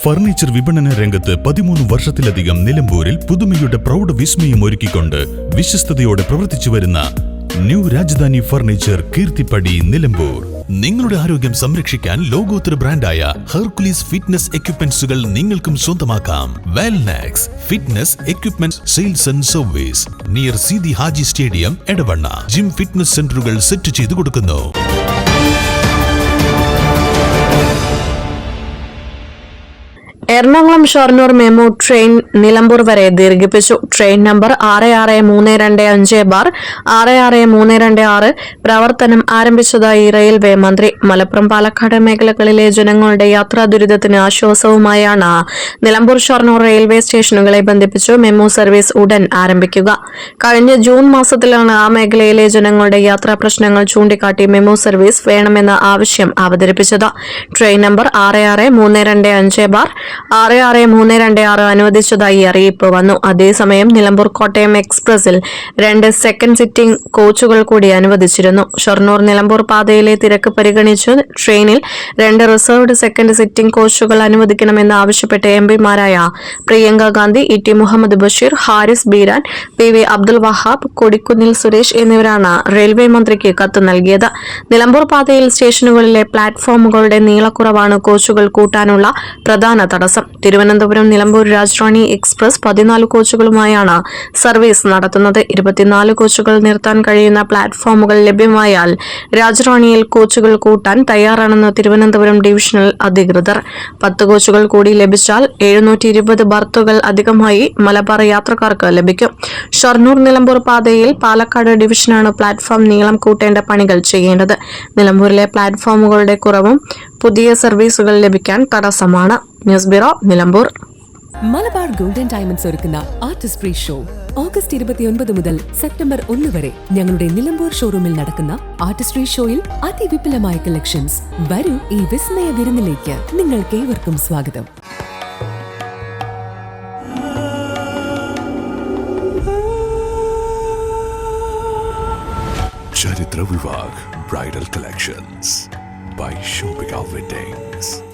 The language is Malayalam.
ഫർണിച്ചർ വിപണന രംഗത്ത് 13 വർഷത്തിലധികം നിലമ്പൂരിൽ പുതുമയുടെ പ്രൗഢ വിസ്മയം ഒരുക്കിക്കൊണ്ട് വിശ്വസ്തയോടെ പ്രവർത്തിച്ചു വരുന്ന ന്യൂ രാജധാനി ഫർണിച്ചർ കീർത്തിപ്പടി നിലമ്പൂർ. നിങ്ങളുടെ ആരോഗ്യം സംരക്ഷിക്കാൻ ലോകോത്തര ബ്രാൻഡായ ഹെർക്കുലീസ് ഫിറ്റ്നസ് എക്യുപ്മെന്റ്സുകൾ നിങ്ങൾക്കും സ്വന്തമാക്കാം. Wellnex fitness equipment sales and service near Seethi Haji stadium, Edavanna. Gym fitness സെന്ററുകൾ സെറ്റ് ചെയ്തു കൊടുക്കുന്നു. എറണാകുളം ഷൊർണൂർ മെമു ട്രെയിൻ നിലമ്പൂർ വരെ ദീർഘിപ്പിച്ചു. ട്രെയിൻ നമ്പർ 6632/66326 പ്രവർത്തനം ആരംഭിച്ചതായി റെയിൽവേ മന്ത്രി. മലപ്പുറം പാലക്കാട് മേഖലകളിലെ ജനങ്ങളുടെ യാത്രാ ദുരിതത്തിന് ആശ്വാസവുമായാണ് നിലമ്പൂർ ഷൊർണൂർ റെയിൽവേ സ്റ്റേഷനുകളെ ബന്ധിപ്പിച്ചു മെമു സർവീസ് ഉടൻ ആരംഭിക്കുക. കഴിഞ്ഞ ജൂൺ മാസത്തിലാണ് ആ മേഖലയിലെ ജനങ്ങളുടെ യാത്രാ പ്രശ്നങ്ങൾ ചൂണ്ടിക്കാട്ടി മെമു സർവീസ് വേണമെന്ന ആവശ്യം അവതരിപ്പിച്ചത്. ട്രെയിൻ നമ്പർ 6632/66326 അനുവദിച്ചതായി അറിയിപ്പ് വന്നു. അതേസമയം നിലമ്പൂർ കോട്ടയം എക്സ്പ്രസിൽ 2 സെക്കൻഡ് സിറ്റിംഗ് കോച്ചുകൾ കൂടി അനുവദിച്ചിരുന്നു. ഷൊർണൂർ നിലമ്പൂർ പാതയിലെ തിരക്ക് പരിഗണിച്ച് ട്രെയിനിൽ 2 റിസർവ്ഡ് സെക്കൻഡ് സിറ്റിംഗ് കോച്ചുകൾ അനുവദിക്കണമെന്ന് ആവശ്യപ്പെട്ട് എംപിമാരായ പ്രിയങ്ക ഗാന്ധി, ഇ.ടി. മുഹമ്മദ് ബഷീർ, ഹാരിസ് ബീരാൻ, പി.വി. അബ്ദുൽ വഹാബ്, കൊടിക്കുന്നിൽ സുരേഷ് എന്നിവരാണ് റെയിൽവേ മന്ത്രിക്ക് കത്ത് നൽകിയത്. നിലമ്പൂർ പാതയിൽ സ്റ്റേഷനുകളിലെ പ്ലാറ്റ്ഫോമുകളുടെ നീളക്കുറവാണ് കോച്ചുകൾ കൂട്ടാനുള്ള പ്രധാന തടസ്സം. തിരുവനന്തപുരം നിലമ്പൂർ രാജധാനി എക്സ്പ്രസ് 14 കോച്ചുകളുമായാണ് സർവീസ് നടത്തുന്നത്. 24 കോച്ചുകൾ നിർത്താൻ കഴിയുന്ന പ്ലാറ്റ്ഫോമുകൾ ലഭ്യമായാൽ രാജധാനിയിൽ കോച്ചുകൾ കൂട്ടാൻ തയ്യാറാണെന്ന് തിരുവനന്തപുരം ഡിവിഷണൽ അധികൃതർ. 10 കോച്ചുകൾ കൂടി ലഭിച്ചാൽ 720 ബർത്തുകൾ അധികമായി മലബാർ യാത്രക്കാർക്ക് ലഭിക്കും. ഷൊർണൂർ നിലമ്പൂർ പാതയിൽ പാലക്കാട് ഡിവിഷനാണ് പ്ലാറ്റ്ഫോം നീളം കൂട്ടേണ്ട പണികൾ ചെയ്യേണ്ടത്. നിലമ്പൂരിലെ പ്ലാറ്റ്ഫോമുകളുടെ കുറവും പുതിയ സർവീസുകൾ ലഭിക്കാൻ തടസ്സമാണ്. News bureau, Nilambur. Malabar golden diamonds ഒരുക്കുന്ന ആർട്ടിസ്റ്റ് ഫ്രീ ഷോ ഓഗസ്റ്റ് 29 മുതൽ സെപ്റ്റംബർ 1 വരെ ഞങ്ങളുടെ നിലമ്പൂർ ഷോറൂമിൽ നടക്കുന്ന ആർട്ടിസ്റ്റ് ഫ്രീ ഷോയിൽ അതിവിപുലമായ കളക്ഷൻസ്. വരൂ, ഈ വിസ്മയ വിരുന്നിലേക്ക് നിങ്ങൾക്ക് ഏവർക്കും സ്വാഗതം. ചരിത്ര Vivah bridal collections by Shobhika Weddings.